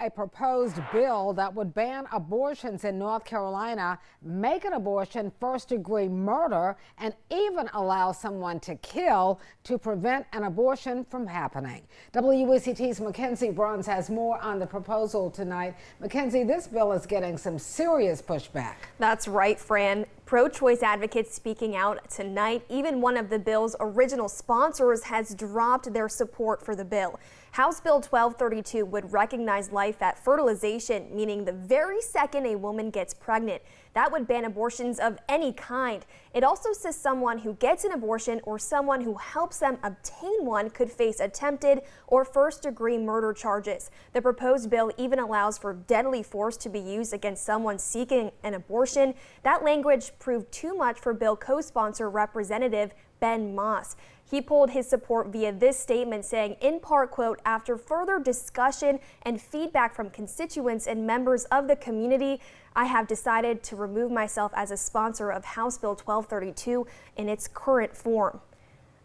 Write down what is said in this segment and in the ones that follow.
a proposed bill that would ban abortions in North Carolina, make an abortion first-degree murder, and even allow someone to kill to prevent an abortion from happening. WUCT's Mackenzie Bruns has more on the proposal tonight. Mackenzie, this bill is getting some serious pushback. That's right, Fran. Pro-choice advocates speaking out tonight. Even one of the bill's original sponsors has dropped their support for the bill. House Bill 1232 would recognize life at fertilization, meaning the very second a woman gets pregnant. That would ban abortions of any kind. It also says someone who gets an abortion or someone who helps them obtain one could face attempted or first-degree murder charges. The proposed bill even allows for deadly force to be used against someone seeking an abortion. That language proved too much for bill co-sponsor Representative Ben Moss. He pulled his support via this statement saying, in part, quote, after further discussion and feedback from constituents and members of the community, I have decided to remove myself as a sponsor of House Bill 1232 in its current form.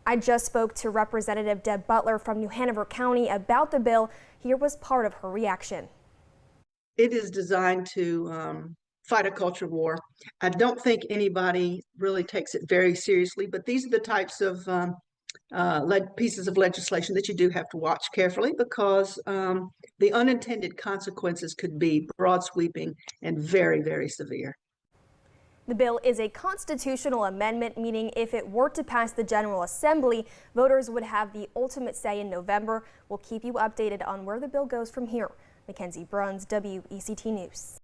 I just spoke to Representative Deb Butler from New Hanover County about the bill. Here was part of her reaction. It is designed to fight a culture war. I don't think anybody really takes it very seriously, but these are the types of pieces of legislation that you do have to watch carefully, because the unintended consequences could be broad sweeping and very, very severe. The bill is a constitutional amendment, meaning if it were to pass the General Assembly, voters would have the ultimate say in November. We'll keep you updated on where the bill goes from here. Mackenzie Bruns, WECT News.